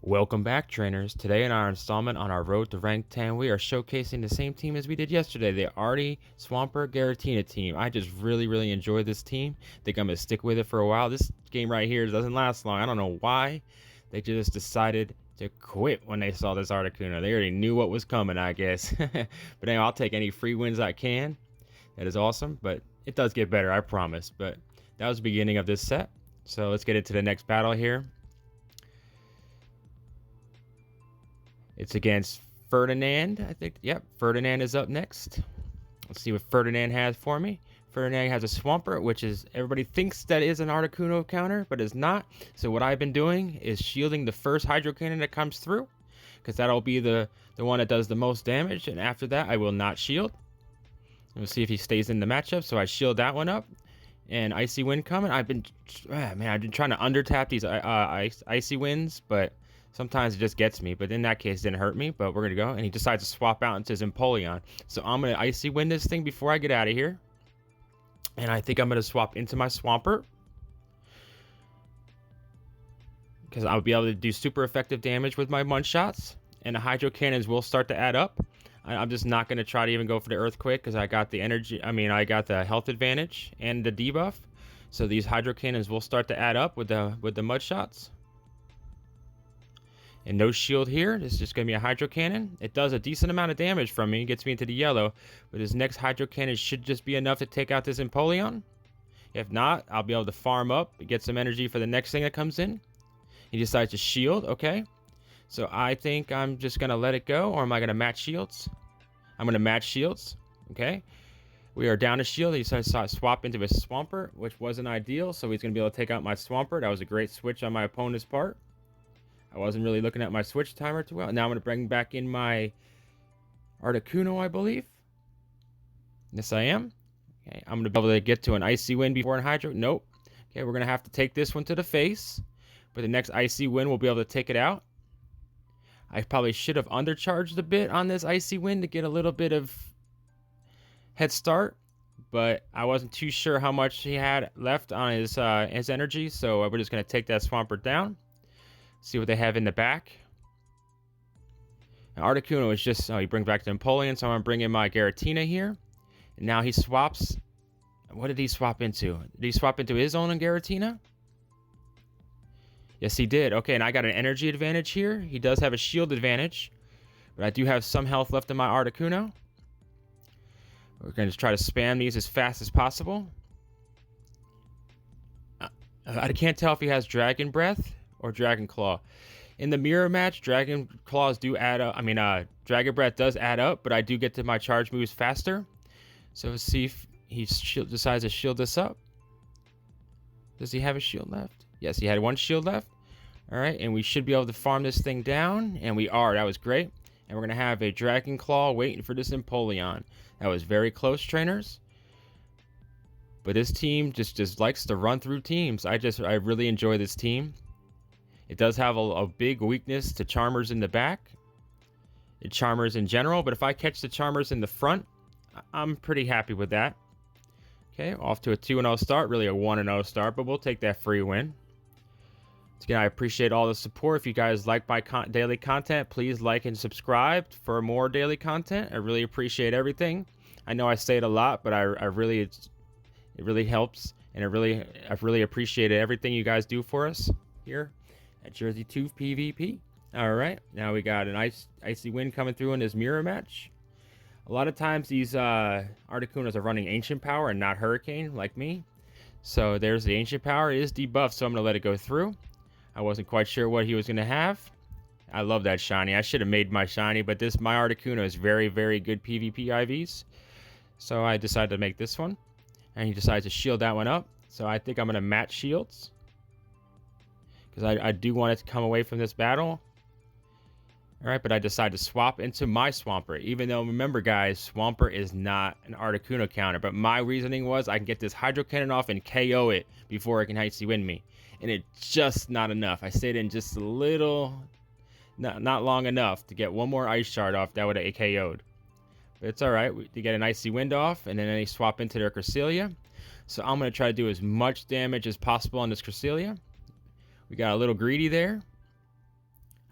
Welcome back, trainers. Today in our installment on our road to rank 10, we are showcasing the same team as we did yesterday, the Artie Swampert Garatina team. I just really enjoy this team. Think I'm going to stick with it for a while. This game right here doesn't last long. I don't know why. They just decided to quit when they saw this Articuno. They already knew what was coming, I guess. But anyway, I'll take any free wins I can. That is awesome, but it does get better, I promise. But that was the beginning of this set. So let's get into the next battle here. It's against Ferdinand, I think. Yep, Ferdinand is up next. Let's see what Ferdinand has for me. Ferdinand has a Swampert, which is, everybody thinks that is an Articuno counter, but it's not. So what I've been doing is shielding the first Hydro Cannon that comes through, because that'll be the one that does the most damage, and after that, I will not shield. And we'll see if he stays in the matchup, so I shield that one up. And Icy Wind coming. I've been trying to under-tap these Icy Winds, but sometimes it just gets me, but in that case, it didn't hurt me. But we're going to go, and he decides to swap out into his Empoleon. So I'm going to Icy Wind this thing before I get out of here. And I think I'm going to swap into my Swampert, because I'll be able to do super effective damage with my one-shots. And the Hydro Cannons will start to add up. I'm just not going to try to even go for the Earthquake, because I got the energy, I got the health advantage and the debuff. So these Hydro Cannons will start to add up with the mud shots. And no shield here. This is just going to be a Hydro Cannon. It does a decent amount of damage from me. It gets me into the yellow. But his next Hydro Cannon should just be enough to take out this Empoleon. If not, I'll be able to farm up and get some energy for the next thing that comes in. He decides to shield. Okay. So I think I'm just going to let it go. Or am I going to match shields? I'm going to match shields. Okay. We are down to shield. He decides to swap into his Swampert, which wasn't ideal. So he's going to be able to take out my Swampert. That was a great switch on my opponent's part. I wasn't really looking at my switch timer too well. Now I'm going to bring back in my Articuno, I believe. Yes, I am. Okay, I'm going to be able to get to an Icy Wind before an Hydro. Nope. Okay, we're going to have to take this one to the face. But the next Icy Wind will be able to take it out. I probably should have undercharged a bit on this Icy Wind to get a little bit of head start. But I wasn't too sure how much he had left on his energy. So we're just going to take that Swampert down. See what they have in the back. Now, Articuno is just, he brings back the Empoleon, so I'm going to bring in my Garatina here. And now he swaps. What did he swap into? Did he swap into his own Garatina? Yes, he did. Okay, and I got an energy advantage here. He does have a shield advantage, but I do have some health left in my Articuno. We're going to try to spam these as fast as possible. I can't tell if he has Dragon Breath or Dragon Claw. In the mirror match, Dragon Claws do add up. Dragon Breath does add up, but I do get to my charge moves faster. So let's see if he decides to shield this up. Does he have a shield left? Yes, he had one shield left. All right, and we should be able to farm this thing down, and we are. That was great. And we're going to have a Dragon Claw waiting for this Empoleon. That was very close, trainers. But this team just likes to run through teams. I really enjoy this team. It does have a big weakness to Charmers in the back. Charmers in general, but if I catch the Charmers in the front, I'm pretty happy with that. Okay, off to a 2-0 start. Really a 1-0 start, but we'll take that free win. Again, I appreciate all the support. If you guys like my daily content, please like and subscribe for more daily content. I really appreciate everything. I know I say it a lot, but it really helps, and I really appreciate everything you guys do for us here at Jersey 2 PvP. All right, now we got an Icy Wind coming through in this mirror match. A lot of times these Articunos are running Ancient Power and not Hurricane, like me. So there's the Ancient Power. It is debuffed, so I'm going to let it go through. I wasn't quite sure what he was going to have. I love that shiny. I should have made my shiny, but my Articuno is very good PvP IVs. So I decided to make this one. And he decides to shield that one up. So I think I'm going to match shields, because I do want it to come away from this battle. All right, but I decided to swap into my Swampert. Even though, remember, guys, Swampert is not an Articuno counter. But my reasoning was I can get this Hydro Cannon off and KO it before it can Icy Wind me. And it's just not enough. I stayed in just a little, not long enough to get one more Ice Shard off. That would have KO'd. But it's all right. To get an Icy Wind off, and then they swap into their Cresselia. So I'm going to try to do as much damage as possible on this Cresselia. We got a little greedy there.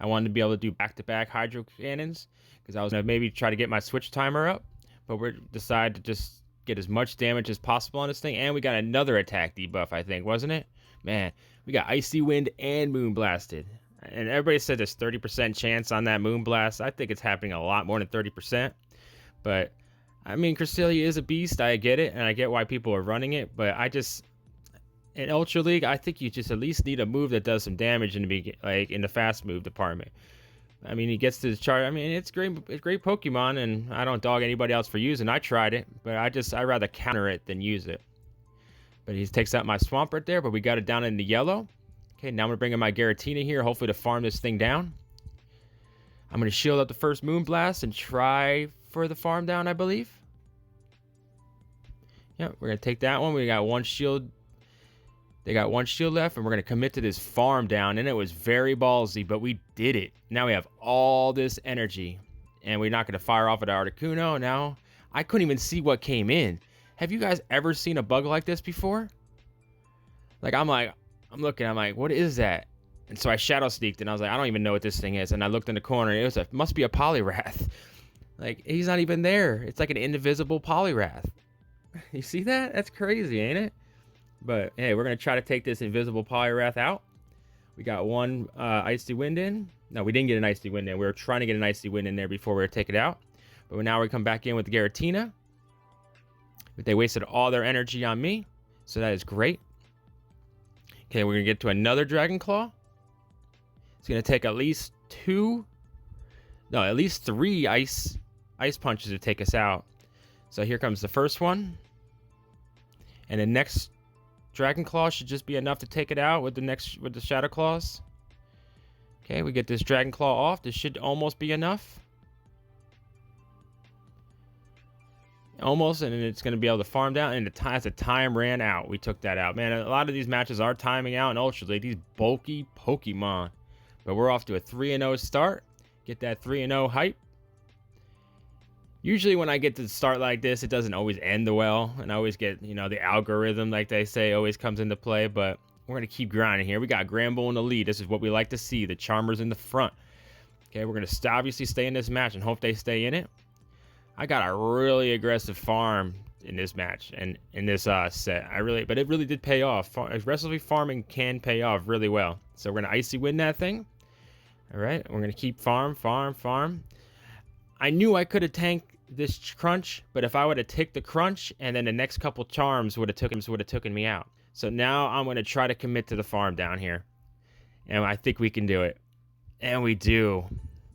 I wanted to be able to do back-to-back hydro cannons because I was gonna maybe try to get my switch timer up, but we decided to just get as much damage as possible on this thing. And we got another attack debuff, I think, wasn't it? Man, we got Icy Wind and Moon Blasted. And everybody said there's 30% chance on that Moon Blast. I think it's happening a lot more than 30%. But, I mean, Cresselia is a beast. I get it, and I get why people are running it. But I just... in Ultra League, I think you just at least need a move that does some damage in the fast move department. I mean, he gets to his charge. I mean, it's great Pokemon, and I don't dog anybody else for using. I tried it, but I'd rather counter it than use it. But he takes out my Swamp right there, but we got it down in the yellow. Okay, now I'm gonna bring in my Giratina here, hopefully to farm this thing down. I'm gonna shield up the first Moonblast and try for the farm down, I believe. Yep, we're gonna take that one. We got one shield. They got one shield left, and we're going to commit to this farm down, and it was very ballsy, but we did it. Now we have all this energy, and we're not going to fire off at Articuno. Now, I couldn't even see what came in. Have you guys ever seen a bug like this before? I'm looking, I'm like, what is that? And so I shadow sneaked, and I was like, I don't even know what this thing is. And I looked in the corner, and it must be a Poliwrath. Like, he's not even there. It's like an invisible Poliwrath. You see that? That's crazy, ain't it? But, hey, we're going to try to take this invisible Poliwrath out. We got one Icy Wind in. No, we didn't get an Icy Wind in. We were trying to get an Icy Wind in there before we were take it out. But now we come back in with the Giratina. But they wasted all their energy on me. So that is great. Okay, we're going to get to another Dragon Claw. It's going to take at least at least 3 ice punches to take us out. So here comes the first one. And the next Dragon Claw should just be enough to take it out with the Shadow Claws. Okay, we get this Dragon Claw off. This should almost be enough. Almost, and then it's going to be able to farm down. And as the time ran out, we took that out. Man, a lot of these matches are timing out in Ultra League. These bulky Pokemon. But we're off to a 3-0 start. Get that 3-0 hype. Usually when I get to start like this, it doesn't always end well. And I always get, the algorithm, like they say, always comes into play. But we're going to keep grinding here. We got Granbull in the lead. This is what we like to see. The Charmer's in the front. Okay, we're going to obviously stay in this match and hope they stay in it. I got a really aggressive farm in this match and in this set. But it really did pay off. Aggressively farming can pay off really well. So we're going to Icy Wind that thing. All right, we're going to keep farm. I knew I could have tanked this crunch, but if I would have ticked the crunch and then the next couple charms would have taken me out. So now I'm going to try to commit to the farm down here. And I think we can do it. And we do.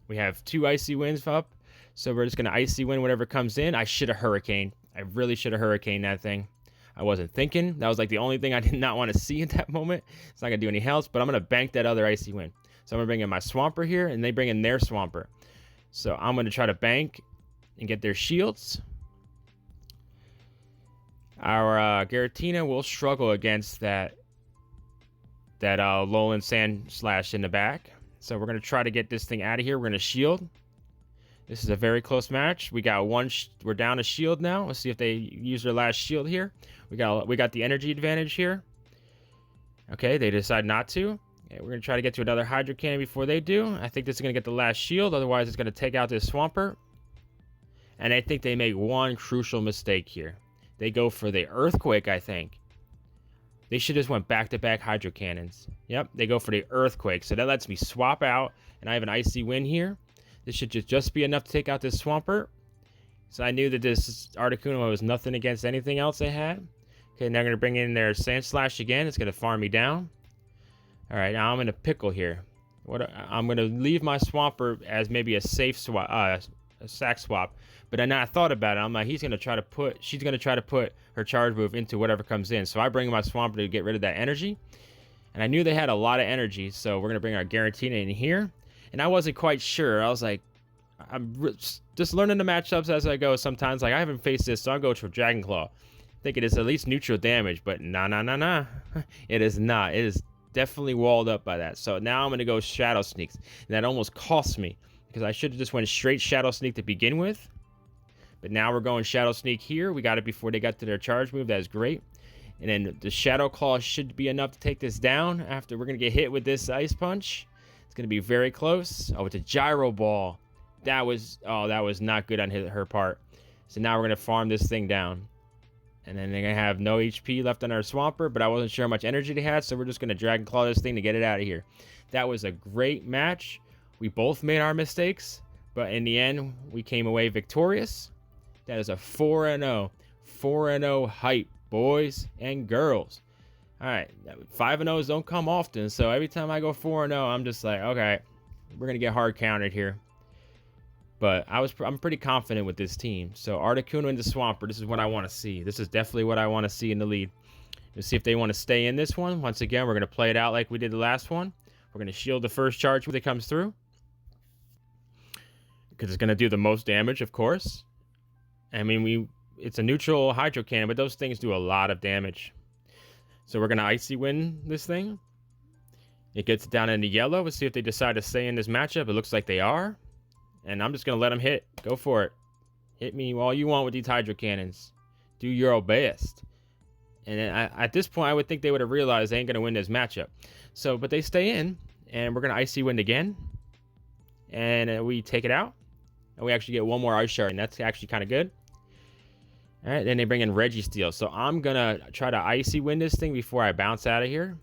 We have 2 Icy Winds up. So we're just going to Icy Wind whatever comes in. I should have Hurricane. I really should have Hurricane that thing. I wasn't thinking. That was like the only thing I did not want to see at that moment. It's not going to do any else, but I'm going to bank that other Icy Wind. So I'm going to bring in my Swampert here, and they bring in their Swampert. So I'm going to try to bank and get their shields. Our Giratina will struggle against that Lowland Sand Slash in the back. So we're going to try to get this thing out of here. We're going to shield. This is a very close match. We got we're down a shield now. Let's see if they use their last shield here. We got the energy advantage here. Okay, they decide not to. Okay, we're going to try to get to another Hydro Cannon before they do. I think this is going to get the last shield. Otherwise, it's going to take out this Swampert. And I think they make one crucial mistake here. They go for the Earthquake, I think. They should just went back-to-back Hydro Cannons. Yep, they go for the Earthquake. So that lets me swap out. And I have an Icy Wind here. This should just be enough to take out this Swampert. So I knew that this Articuno was nothing against anything else they had. Okay, now I'm going to bring in their Sand Slash again. It's going to farm me down. All right, now I'm in a pickle here. I'm going to leave my Swampert as maybe a safe swap, a sack swap. But then I thought about it. I'm like, she's going to try to put her charge move into whatever comes in. So I bring in my Swampert to get rid of that energy. And I knew they had a lot of energy. So we're going to bring our Giratina in here. And I wasn't quite sure. I was like, I'm just learning the matchups as I go. Sometimes, like, I haven't faced this, so I'll go for Dragon Claw. Thinking it's at least neutral damage, but nah. It is not. It is definitely walled up by that. So now I'm going to go Shadow Sneaks. And that almost cost me, because I should have just went straight Shadow Sneak to begin with. But now we're going Shadow Sneak here. We got it before they got to their charge move. That is great. And then the Shadow Claw should be enough to take this down after we're going to get hit with this Ice Punch. It's going to be very close. Oh, it's a gyro ball. That was not good on her part. So now we're going to farm this thing down. And then they're going to have no HP left on our Swampert, but I wasn't sure how much energy they had, so we're just going to Dragon Claw this thing to get it out of here. That was a great match. We both made our mistakes, but in the end, we came away victorious. That is a 4-0. 4-0 hype, boys and girls. All right, 5-0s don't come often, so every time I go 4-0, I'm just like, okay, we're going to get hard countered here. But I'm pretty confident with this team. So Articuno into Swampert, this is what I want to see. This is definitely what I want to see in the lead. Let's see if they want to stay in this one. Once again, we're going to play it out like we did the last one. We're going to shield the first charge when it comes through, because it's going to do the most damage, of course. I mean, it's a neutral Hydro Cannon, but those things do a lot of damage. So we're going to Icy Wind this thing. It gets down into yellow. Let's see if they decide to stay in this matchup. It looks like they are. And I'm just going to let them hit. Go for it. Hit me all you want with these Hydro Cannons. Do your best. And then at this point, I would think they would have realized they ain't going to win this matchup. So, but they stay in. And we're going to Icy Wind again. And we take it out. And we actually get one more Ice Shard. And that's actually kind of good. All right, then they bring in Registeel. So I'm going to try to Icy Wind this thing before I bounce out of here.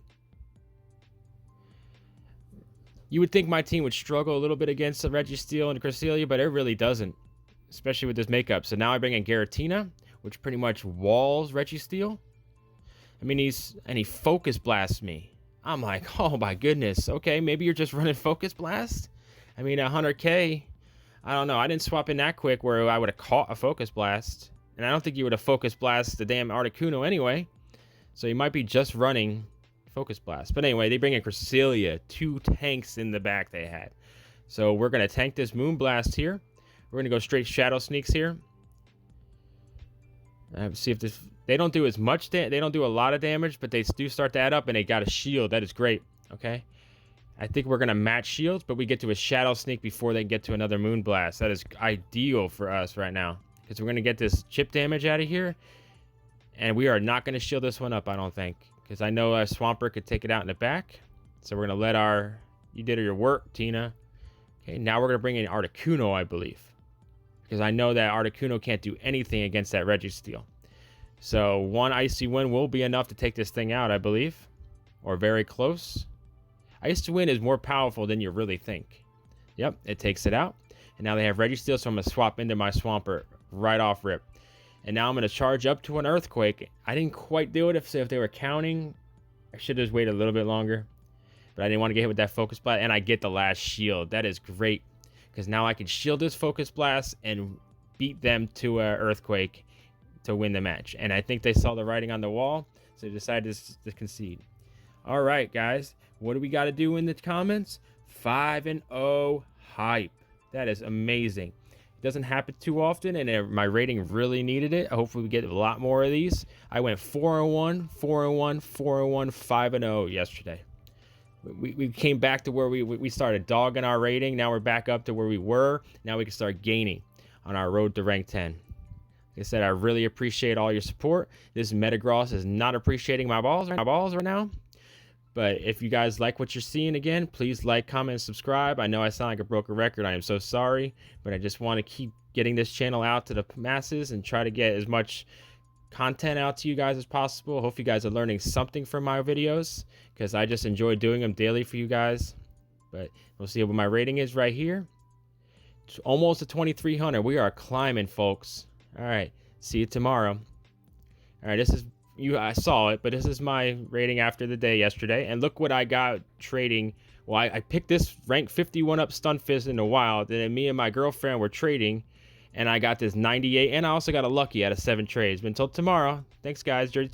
You would think my team would struggle a little bit against the Registeel and Cresselia, but it really doesn't, especially with this makeup. So now I bring in Giratina, which pretty much walls Registeel. I mean, he Focus Blasts me. I'm like, oh my goodness. Okay, maybe you're just running Focus Blast? I mean, 100k, I don't know. I didn't swap in that quick where I would have caught a Focus Blast. And I don't think you would have Focus Blast the damn Articuno anyway. So you might be just running Focus Blast. But anyway, they bring in Cresselia. 2 tanks in the back they had. So we're going to tank this Moonblast here. We're going to go straight Shadow Sneaks here. See if this... They don't do as much... They don't do a lot of damage, but they do start to add up, and they got a shield. That is great. Okay. I think we're going to match shields, but we get to a Shadow Sneak before they get to another Moonblast. That is ideal for us right now, because we're going to get this chip damage out of here. And we are not going to shield this one up, I don't think. Because I know Swampert could take it out in the back. So we're going to let our... You did your work, Tina. Okay, now we're going to bring in Articuno, I believe. Because I know that Articuno can't do anything against that Registeel. So one Icy Wind will be enough to take this thing out, I believe. Or very close. Icy Wind is more powerful than you really think. Yep, it takes it out. And now they have Registeel, so I'm going to swap into my Swampert right off rip. And now I'm going to charge up to an Earthquake. I didn't quite do it if they were counting. I should have just waited a little bit longer. But I didn't want to get hit with that Focus Blast. And I get the last shield. That is great. Because now I can shield this Focus Blast and beat them to an Earthquake to win the match. And I think they saw the writing on the wall. So they decided to concede. All right, guys. What do we got to do in the comments? 5-0 hype. That is amazing. Doesn't happen too often, and my rating really needed it. Hopefully we get a lot more of these. I went 4-1, 4-1, 4-1, 5-0 yesterday. We came back to where we started dogging our rating. Now we're back up to where we were. Now we can start gaining on our road to rank 10. Like I said, I really appreciate all your support. This Metagross is not appreciating my balls right now. But if you guys like what you're seeing again, please like, comment, and subscribe. I know I sound like a broken record. I am so sorry. But I just want to keep getting this channel out to the masses and try to get as much content out to you guys as possible. Hope you guys are learning something from my videos, because I just enjoy doing them daily for you guys. But we'll see what my rating is right here. It's almost to 2,300. We are climbing, folks. All right. See you tomorrow. All right. This is... I saw it, but this is my rating after the day yesterday. And look what I got trading. Well, I picked this rank 51 up Stunfisk in the wild. And then me and my girlfriend were trading. And I got this 98. And I also got a lucky out of 7 trades. But until tomorrow, thanks, guys. Jersey